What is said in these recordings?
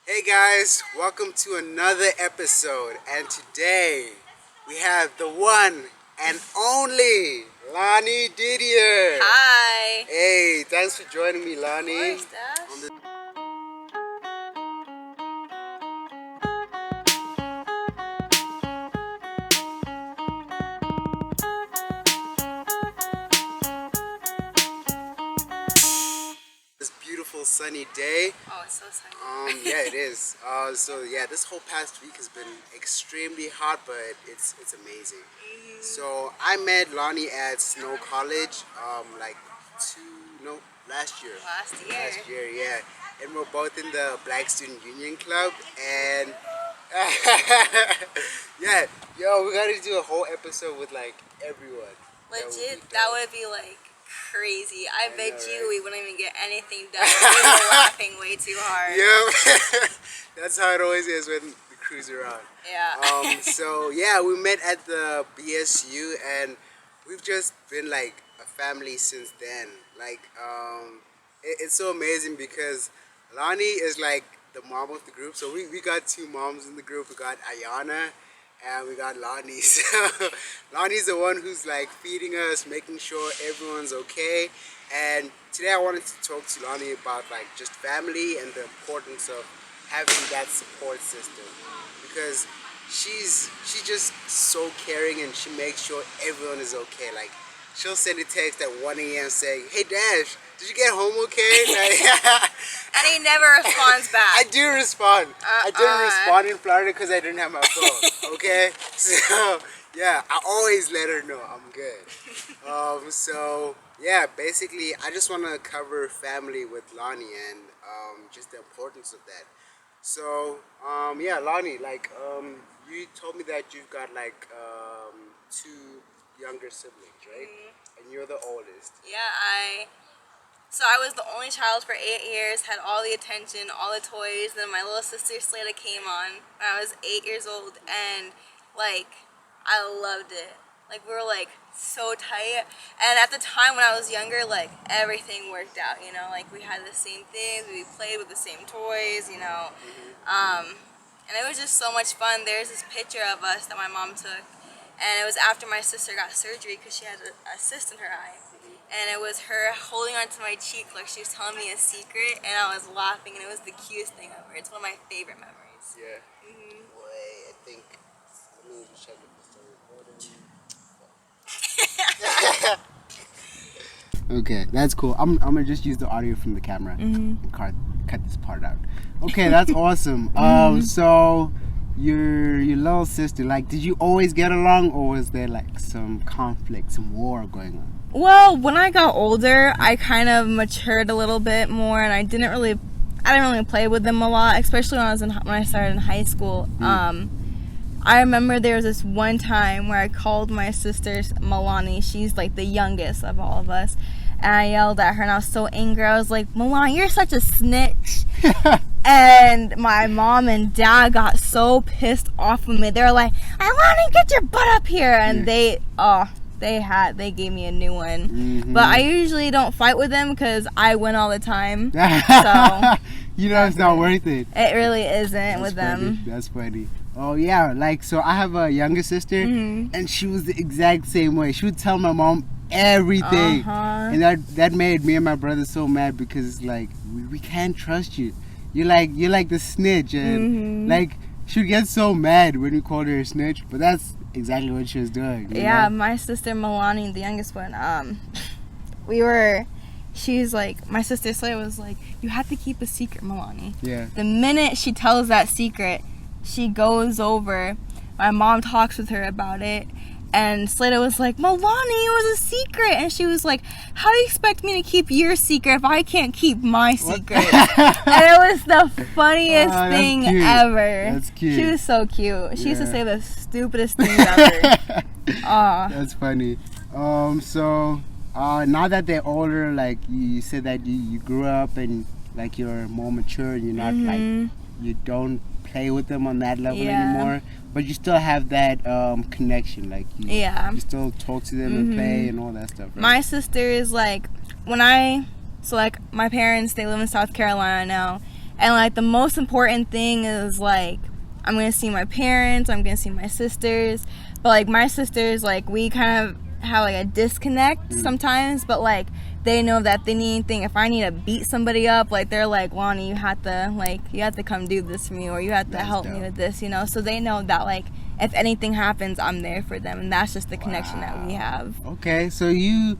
Hey guys, welcome to another episode, and today we have the one and only Lani Didier. Hi. Hey, thanks for joining me, Lani. Of course, Dash. On the- this beautiful sunny day. Oh, it's so sunny. Yeah, it is. This whole past week has been extremely hot, but it's amazing. So I met Lani at Snow College, last year. Last year, yeah. And we're both in the Black Student Union Club, and yeah, we gotta do a whole episode with like everyone. Legit, that would be like crazy. I bet know, you right? we wouldn't even get anything done. We were laughing way too hard. Yeah, that's how it always is when we cruise around. Yeah. So yeah, we met at the BSU, and we've just been like a family since then. It's so amazing because Lani is like the mom of the group. So we got two moms in the group. We got Ayana and we got Lani. So Lani's the one who's like feeding us, making sure everyone's okay. And today I wanted to talk to Lani about like just family and the importance of having that support system, because she's just so caring and she makes sure everyone is okay. Like she'll send a text at 1 a.m. saying, "Hey Dash, did you get home okay?" And he never responds back. I do respond. I didn't respond in Florida because I didn't have my phone. Okay, so yeah, I always let her know I'm good. So yeah, basically, I just want to cover family with Lani and just the importance of that. So yeah, Lani, you told me that you've got like two younger siblings, right? And you're the oldest. Yeah, So I was the only child for 8 years, had all the attention, all the toys. Then my little sister Slada came on when I was 8 years old, and like I loved it. Like we were like so tight, and at the time when I was younger, like everything worked out. You know, like we had the same things, we played with the same toys. You know, and it was just so much fun. There's this picture of us that my mom took, and it was after my sister got surgery because she had a cyst in her eye. And it was her holding onto my cheek like she was telling me a secret, and I was laughing, and it was the cutest thing ever. It's one of my favorite memories. Yeah. Wait, I think. Let me just check if it's still recording. Okay, that's cool. I'm gonna just use the audio from the camera and cut this part out. Okay, that's awesome. So your little sister, like, did you always get along, or was there like some conflict, some war going on? Well, when I got older, I kind of matured a little bit more, and I didn't really play with them a lot, especially when I started in high school. I remember there was this one time where I called my sister Milani. She's like the youngest of all of us, and I yelled at her, and I was so angry. I was like, "Milani, you're such a snitch." And my mom and dad got so pissed off of me. They were like, "Milani, get your butt up here!" And they gave me a new one. But I usually don't fight with them because I win all the time. So you know, it's not worth it. It really isn't. That's with funny. them. That's funny. Oh yeah, like, so I have a younger sister, and she was the exact same way. She would tell my mom everything, and that made me and my brother so mad, because it's like, we can't trust you. You're like the snitch, and like she would get so mad when we called her a snitch, but that's exactly what she was doing. Yeah, my sister Milani, the youngest one, she's like, my sister Slaya was like, "You have to keep a secret, Milani." Yeah. The minute she tells that secret, she goes over, my mom talks with her about it, and Slada was like, "Milani, it was a secret." And she was like, "How do you expect me to keep your secret if I can't keep my secret?" And it was the funniest thing ever. That's cute. She was so cute. She used to say the stupidest things ever. That's funny. So now that they're older, like you said that you grew up and like you're more mature, and you're not like, you don't play with them on that level anymore, but you still have that connection, like you still talk to them and play and all that stuff, right? My sister is like, my parents, they live in South Carolina now, And like the most important thing is like I'm gonna see my parents, I'm gonna see my sisters, but like my sisters, like we kind of have like a disconnect sometimes, but like they know that if they need anything, if I need to beat somebody up, like they're like, Lani, you have to come do this for me, or you have to help me with this, you know. So they know that like if anything happens, I'm there for them, and that's just the connection that we have. Okay, so you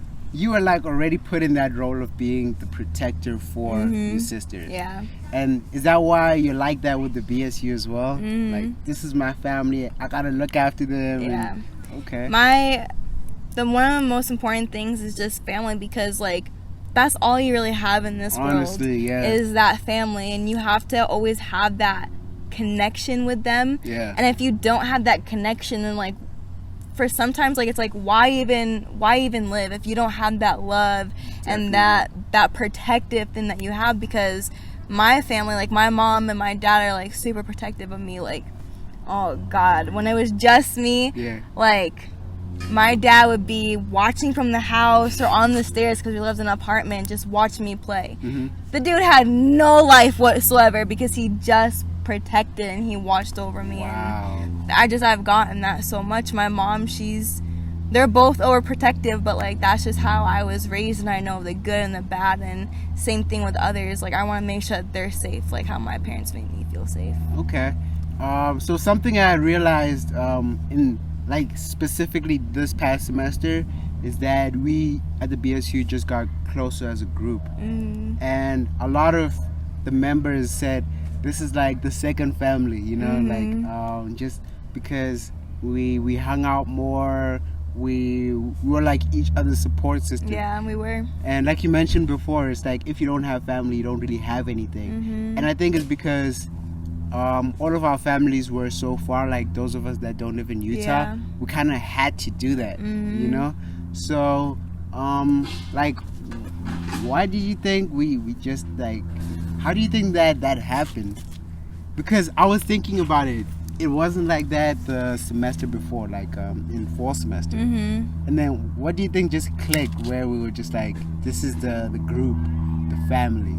are like already put in that role of being the protector for your sisters. Yeah. And is that why you're like that with the BSU as well? Like, this is my family, I gotta look after them. Yeah. Okay. One of the most important things is just family, because like that's all you really have in this world is that family, and you have to always have that connection with them. Yeah. And if you don't have that connection, then like for sometimes like it's like why even live if you don't have that love and that protective thing that you have? Because my family, like my mom and my dad, are like super protective of me. Like, oh God, when it was just me, like my dad would be watching from the house or on the stairs, because we lived in an apartment, just watching me play. The dude had no life whatsoever because he just protected and he watched over me. And I've gotten that so much. My mom, they're both overprotective, but like that's just how I was raised, and I know the good and the bad, and same thing with others. Like I want to make sure that they're safe, like how my parents made me feel safe. Okay. So something I realized in like specifically this past semester is that we at the BSU just got closer as a group. And a lot of the members said this is like the second family, you know, like just because we hung out more, we were like each other's support system. Yeah, we were. And like you mentioned before, it's like if you don't have family, you don't really have anything. And I think it's because all of our families were so far, like those of us that don't live in Utah, we kind of had to do that, you know. So like why do you think we just like, how do you think that happened? Because I was thinking about it, it wasn't like that the semester before, like in fall semester. And then what do you think just clicked where we were just like, this is the group, the family?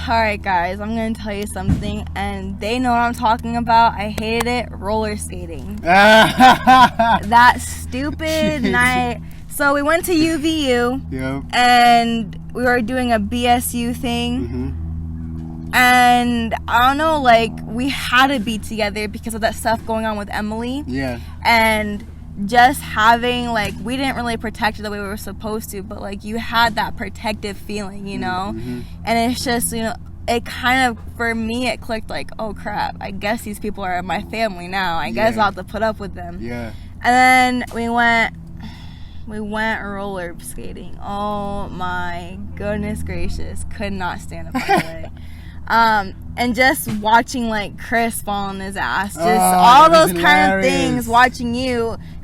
Alright guys, I'm gonna tell you something, and they know what I'm talking about. I hated it. Roller skating. That stupid night. So we went to UVU, and we were doing a BSU thing, and I don't know, like we had to be together because of that stuff going on with Emily. And just having, like, we didn't really protect her the way we were supposed to, but like you had that protective feeling, you know. And it's just, you know, it kind of, for me, it clicked like, oh crap, I guess these people are my family now. I guess I'll have to put up with them. And then we went roller skating. Oh my goodness gracious, could not stand up on the way. And just watching like Chris fall on his ass, just all those kind of things, watching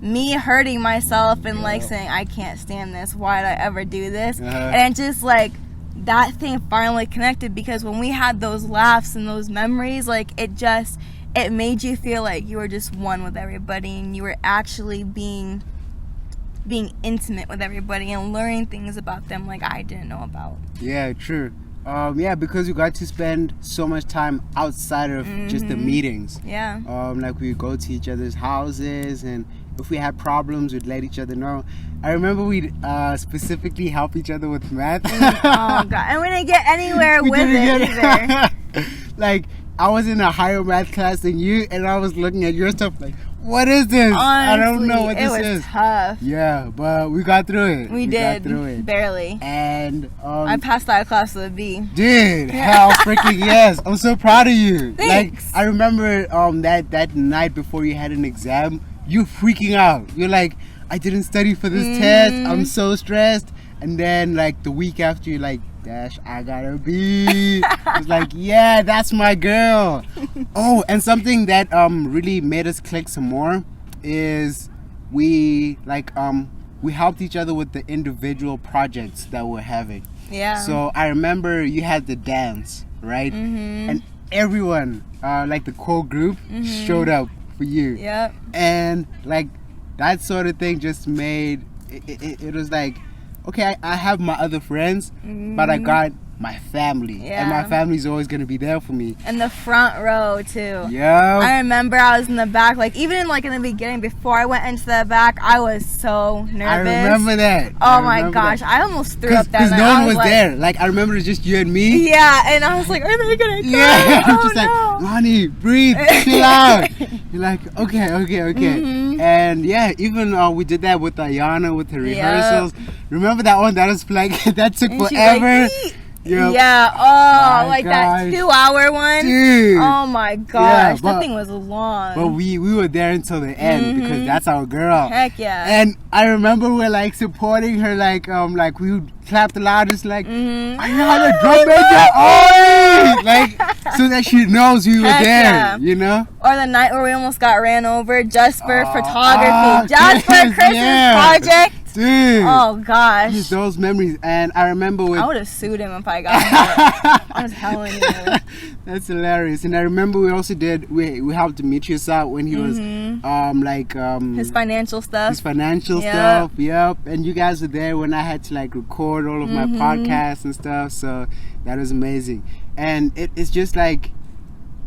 me hurting myself and like saying, I can't stand this, why did I ever do this? And just like that thing finally connected, because when we had those laughs and those memories, like it made you feel like you were just one with everybody, and you were actually being intimate with everybody and learning things about them like I didn't know about. Yeah, true. Because you got to spend so much time outside of just the meetings. Like we would go to each other's houses, and if we had problems, we'd let each other know. I remember we'd specifically help each other with math. Oh God, and we didn't get anywhere with it either. Like I was in a higher math class than you, and I was looking at your stuff like, what is this? Honestly, I don't know what this is. It was tough. Yeah, but we got through it. We did. Got through it. Barely. And I passed out of class with a B. Dude, hell freaking yes. I'm so proud of you. Thanks. Like I remember that night before you had an exam, you freaking out. You're like, I didn't study for this test. I'm so stressed. And then like the week after, you're like, Dash, I got a B. It's like, yeah, that's my girl. Oh, and something that really made us click some more is we helped each other with the individual projects that we're having. So I remember you had the dance, right? And everyone, like the core group, showed up for you. And like that sort of thing just made it was like, okay, I have my other friends, but I got my family. Yeah. And my family's always going to be there for me. In the front row too. Yeah. I remember I was in the back, like even in the beginning before I went into the back, I was so nervous. I remember that. Oh my gosh, I almost threw up that night. Because no one was there. Like, I remember it was just you and me. Yeah, and I was like, are they gonna go? Yeah, Oh, just like, no. Lonnie, breathe, chill out. You're like, okay. And yeah, even we did that with Ayana with the rehearsals. Remember that one? That was like, that took And she's forever. Like, Yep. Yeah, My that gosh. 2-hour one. Dude. Oh my gosh, but- that thing was long. But we were there until the end because that's our girl. Heck yeah. And I remember we're like supporting her, like we would clap the loudest, like, I know the drum major, oh, like, so that she knows we were Heck there, yeah. you know? Or the night where we almost got ran over just for photography, just yes, for Chris's yeah. project. Dude. Oh gosh. Just those memories. And I remember with I would have sued him if I got hurt. I'm telling you. That's hilarious. And I remember we also did, we helped Demetrius out when he was His financial stuff. his financial stuff. Yep. And you guys were there when I had to like record all of my podcasts and stuff. So that was amazing. And it's just like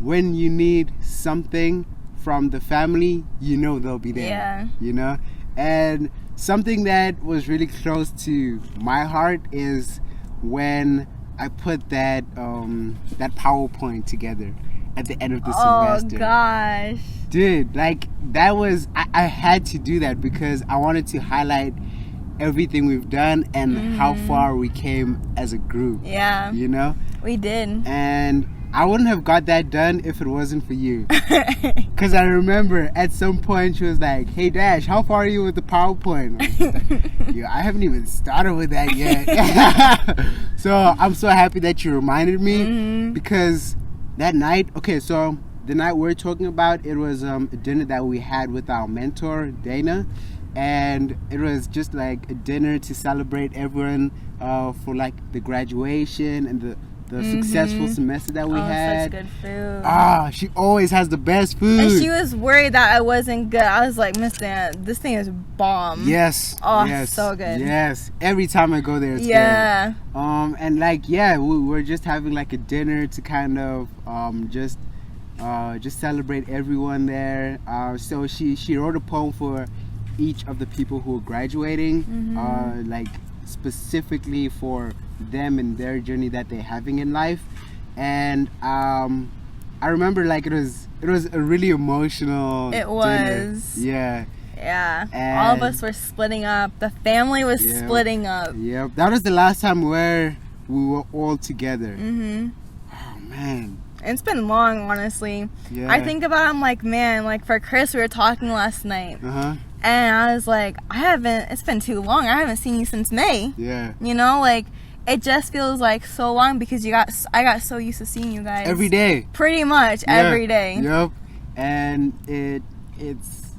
when you need something from the family, you know they'll be there. Yeah. You know? And something that was really close to my heart is when I put that that PowerPoint together at the end of the semester. Oh gosh. Dude, like that was I had to do that because I wanted to highlight everything we've done and how far we came as a group. Yeah. You know? We did. And I wouldn't have got that done if it wasn't for you. Because I remember at some point she was like, hey Dash, how far are you with the PowerPoint? I was like, yo, I haven't even started with that yet. So I'm so happy that you reminded me because that night, okay, so the night we're talking about, it was a dinner that we had with our mentor, Dana. And it was just like a dinner to celebrate everyone for like the graduation and the successful semester that we had. Such good food. She always has the best food. And she was worried that I wasn't good. I was like, Miss Dan, this thing is bomb. Yes. Oh, yes, so good. Yes. Every time I go there, it's good. And like, yeah, we're just having like a dinner to kind of just celebrate everyone there. So she wrote a poem for each of the people who are graduating, like specifically for them and their journey that they're having in life. And I remember like it was a really emotional dinner. Yeah. And all of us were splitting up. The family was splitting up. Yep. That was the last time where we were all together. Oh man. It's been long, honestly. Yeah. I think about it, I'm like, man, like for Chris, we were talking last night. And I was like, it's been too long. I haven't seen you since May. Yeah. You know, like, it just feels like so long because I got so used to seeing you guys. Every day. Pretty much every day. Yep. And it's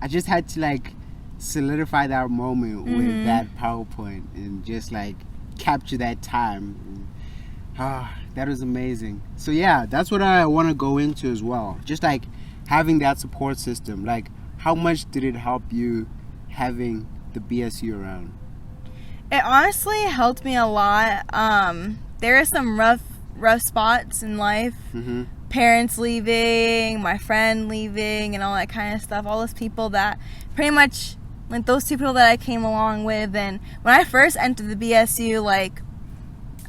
I just had to like solidify that moment with that PowerPoint and just like capture that time. That was amazing. So yeah, that's what I want to go into as well. Just like having that support system. Like, how much did it help you having the BSU around? It honestly helped me a lot. There are some rough spots in life. Parents leaving, my friend leaving, and all that kind of stuff. All those people that pretty much, like those two people that I came along with. And when I first entered the BSU, like,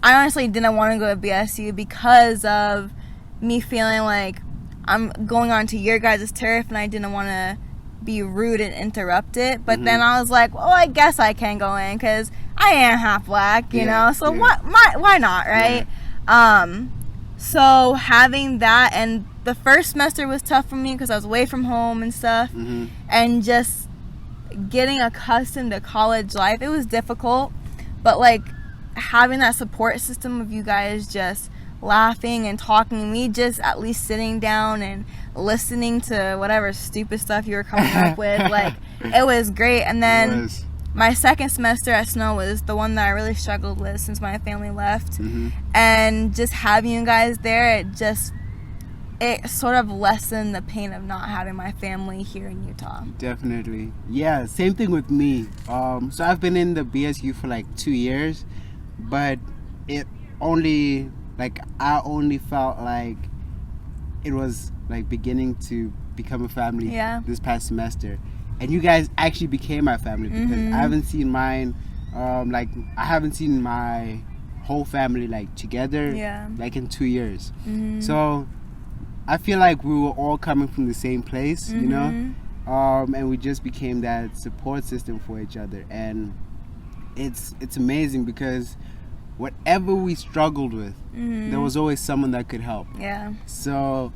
I honestly didn't want to go to BSU because of me feeling like I'm going on to your guys' turf and I didn't want to be rude and interrupt it. But then I was like, well, I guess I can go in because I am half black, you know, so why not, right? So having that, and the first semester was tough for me because I was away from home and stuff, and just getting accustomed to college life, it was difficult, but like having that support system of you guys just laughing and talking, me just at least sitting down and listening to whatever stupid stuff you were coming up with, like, it was great. And then my second semester at Snow was the one that I really struggled with since my family left. And just having you guys there, it sort of lessened the pain of not having my family here in Utah. Definitely. Yeah, same thing with me. So I've been in the BSU for like 2 years, but it only like I only felt like it was like beginning to become a family this past semester, and you guys actually became my family because I haven't seen mine. Like I haven't seen my whole family like together like in 2 years. So I feel like we were all coming from the same place, you know, and we just became that support system for each other, and it's amazing because whatever we struggled with, there was always someone that could help. Yeah. So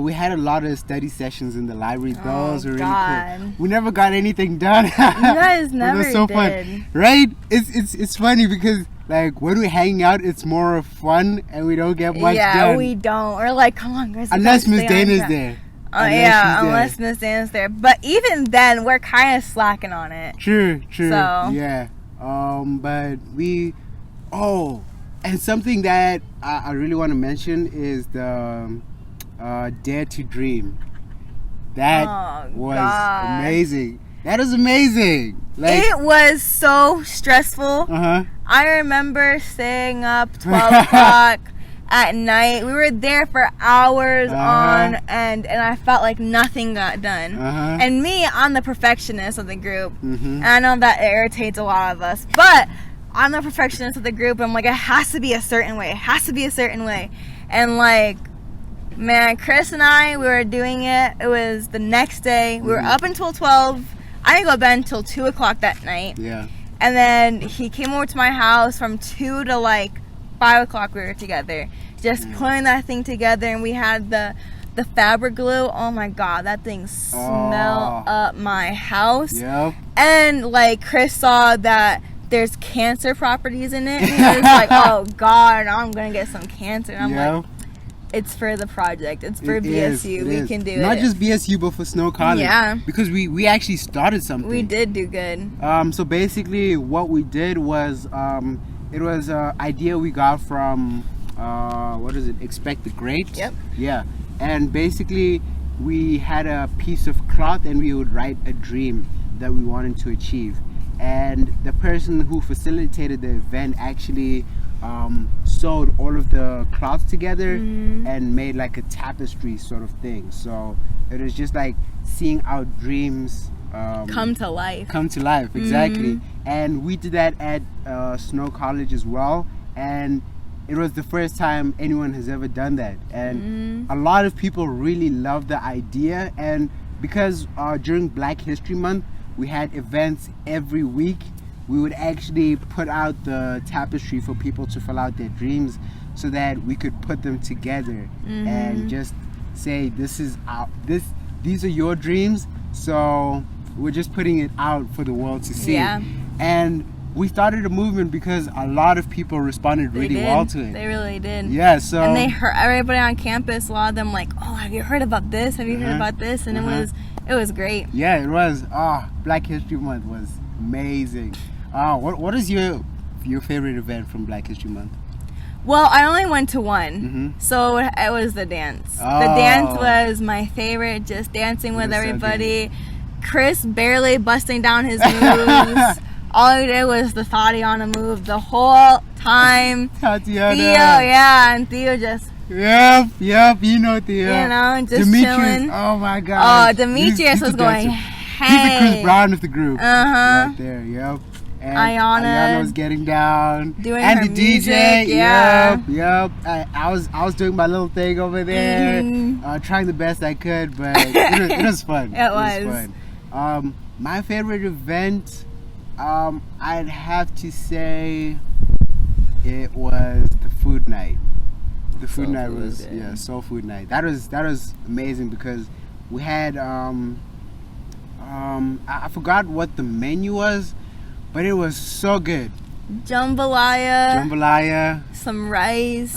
we had a lot of study sessions in the library. Those were really cool. We never got anything done. You guys never so did. Fun, right? It's funny because like when we're hanging out, it's more of fun and we don't get much done. Yeah, we don't. We're like, come on, guys. Unless Miss Dana's there. Unless Miss Dana's there. But even then, we're kind of slacking on it. True. So. Yeah. But we. Oh, and something that I really want to mention is the Dare to Dream. That was amazing. That is amazing. Like, it was so stressful. I remember staying up 12 o'clock at night. We were there for hours on end, and I felt like nothing got done. And me, I'm the perfectionist of the group. And I know that irritates a lot of us, but I'm the perfectionist of the group. I'm like, it has to be a certain way. It has to be a certain way. And like, man, Chris and I, we were doing it. It was the next day. We were up until 12. I didn't go to bed until 2 o'clock that night. Yeah. And then he came over to my house from 2 to like 5 o'clock. We were together, just putting that thing together. And we had the fabric glue. Oh my God, that thing smelled up my house. Yep. And like, Chris saw that there's cancer properties in it. And he was like, oh God, I'm gonna get some cancer. And I'm like, it's for the project. It's for BSU. We can do it. Not just BSU, but for Snow College. Yeah. Because we actually started something. We did do good. So basically, what we did was it was an idea we got from what is it? Expect the Great. Yep. Yeah. And basically, we had a piece of cloth, and we would write a dream that we wanted to achieve. And the person who facilitated the event actually sewed all of the cloths together and made like a tapestry sort of thing. So it was just like seeing our dreams come to life. Exactly. And we did that at Snow College as well, and it was the first time anyone has ever done that, and a lot of people really loved the idea. And because during Black History Month we had events every week, we would actually put out the tapestry for people to fill out their dreams so that we could put them together and just say, these are your dreams, so we're just putting it out for the world to see. And we started a movement because a lot of people responded really well to it. They really did. Yeah, so and they heard everybody on campus, a lot of them like, oh, have you heard about this? Have you heard about this? And it was great. Yeah, it was. Black History Month was amazing. What is your favorite event from Black History Month? Well, I only went to one, so it was the dance. The dance was my favorite, just dancing with everybody. So Chris barely busting down his moves. All he did was the Tatiana move the whole time. Tatiana. Theo, and Theo just... Yep, you know Theo. You know, just Demetrius, chilling. Oh my God. Oh, Demetrius was going, hey. He's the Chris Brown of the group. Right there, yep. And Ayana was getting down. Doing and her the music, DJ, yeah. Yep. I was doing my little thing over there, trying the best I could, but it was fun. It was fun. My favorite event, I'd have to say it was the food night. The food night was soul food night. That was amazing because we had I forgot what the menu was, but it was so good. Jambalaya. Jambalaya. Some rice.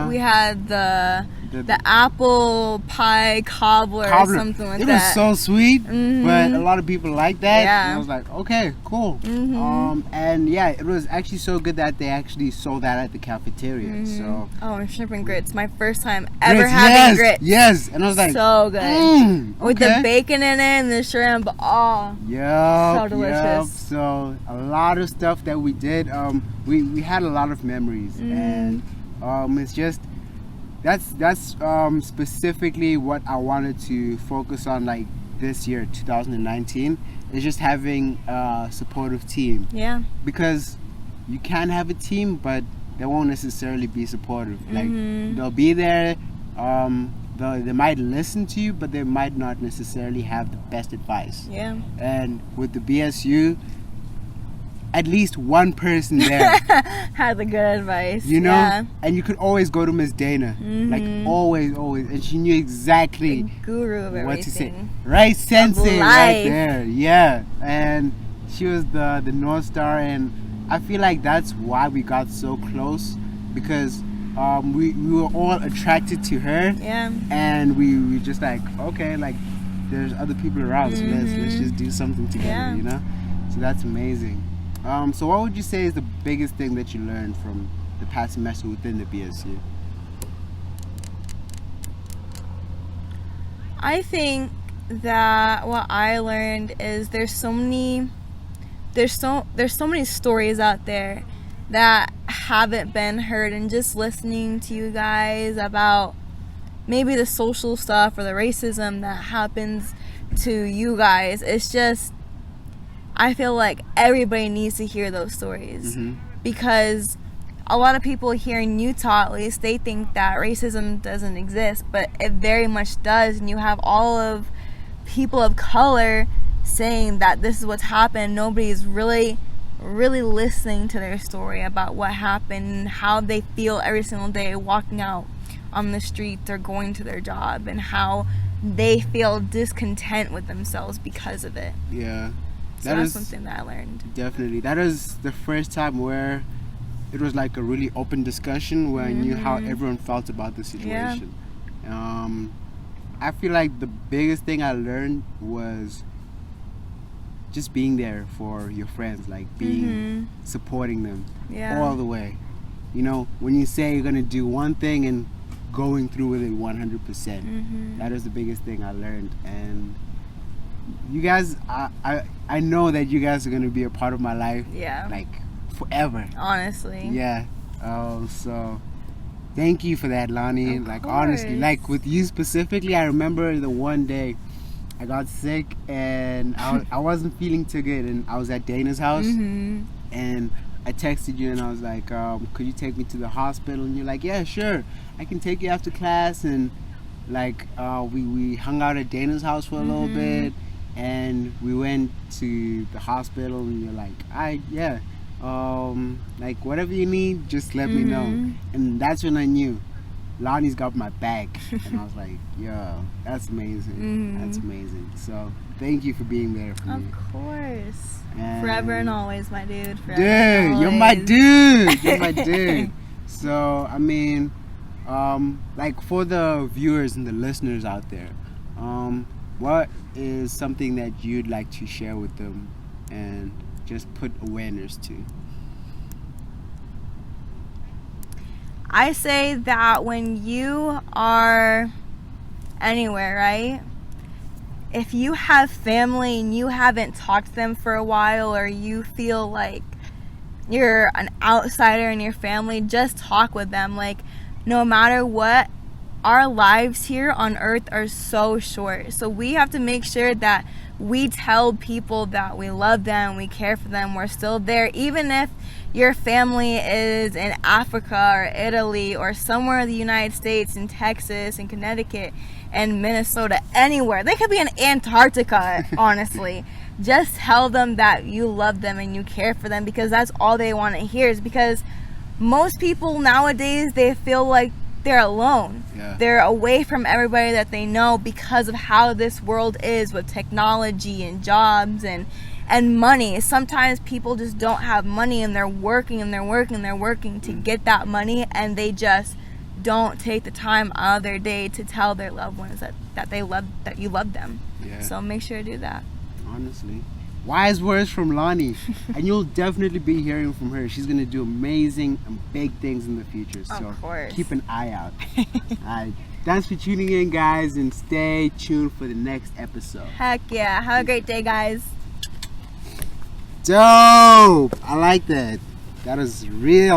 We had the the apple pie cobbler or something like that. It was so sweet, but a lot of people like that. Yeah. And I was like, okay, cool. And yeah, it was actually so good that they actually sold that at the cafeteria. So and shrimp and grits, my first time ever having grits. Yes, and I was like, so good. With the bacon in it and the shrimp. Oh, so delicious. So a lot of stuff that we did. We had a lot of memories, and it's just that's specifically what I wanted to focus on, like this year, 2019, is just having a supportive team. Yeah. Because you can have a team, but they won't necessarily be supportive. Like they'll be there. They might listen to you, but they might not necessarily have the best advice. Yeah. And with the BSU, at least one person there had the good advice. You know, and you could always go to Miss Dana, like always, and she knew exactly the guru of what to say. everything. Right, sensei, right there, yeah. And she was the North Star, and I feel like that's why we got so close, because we were all attracted to her. Yeah. And we just like, okay, like there's other people around, so let's just do something together, you know. So that's amazing. So what would you say is the biggest thing that you learned from the past semester within the BSU? I think that what I learned is there's so many stories out there that haven't been heard, and just listening to you guys about maybe the social stuff or the racism that happens to you guys, it's just, I feel like everybody needs to hear those stories, because a lot of people here in Utah, at least, they think that racism doesn't exist, but it very much does. And you have all of people of color saying that this is what's happened. Nobody's really listening to their story about what happened, how they feel every single day walking out on the streets or going to their job, and how they feel discontent with themselves because of it. Yeah. So that's something that I learned. Definitely. That is the first time where it was like a really open discussion where I knew how everyone felt about the situation. Yeah. I feel like the biggest thing I learned was just being there for your friends, like being supporting them all the way. You know, when you say you're gonna do one thing and going through with it 100%. That is the biggest thing I learned. And you guys, I know that you guys are gonna be a part of my life, like forever. Honestly. Yeah. So thank you for that, Lani. Like honestly, like with you specifically, I remember the one day I got sick and I wasn't feeling too good, and I was at Dana's house, and I texted you and I was like, could you take me to the hospital? And you're like, yeah, sure, I can take you after class. And like we hung out at Dana's house for a little bit, and we went to the hospital, and you're like, like whatever you need, just let me know. And that's when I knew Lani's got my back. And I was like, yo, that's amazing. That's amazing. So thank you for being there for me. Of course. And forever and always, my dude. Forever dude, you're my dude. You're my dude. So I mean, like for the viewers and the listeners out there, what is something that you'd like to share with them and just put awareness to? I say that when you are anywhere, right? If you have family and you haven't talked to them for a while, or you feel like you're an outsider in your family, just talk with them. Like, no matter what, our lives here on earth are so short. So we have to make sure that we tell people that we love them, we care for them, we're still there. Even if your family is in Africa or Italy or somewhere in the United States, in Texas, in Connecticut, and Minnesota, anywhere. They could be in Antarctica, honestly. Just tell them that you love them and you care for them, because that's all they want to hear. Is because most people nowadays, they feel like they're alone. They're away from everybody that they know because of how this world is with technology and jobs and money. Sometimes people just don't have money, and they're working and they're working and they're working to get that money, and they just don't take the time out of their day to tell their loved ones that you love them. Yeah. So make sure to do that. Honestly. Wise words from Lani. And you'll definitely be hearing from her. She's going to do amazing and big things in the future. So Of course. keep an eye out. Alright. Thanks for tuning in, guys, and stay tuned for the next episode. Heck yeah. Have a great day, guys. Dope! I like that. That is real.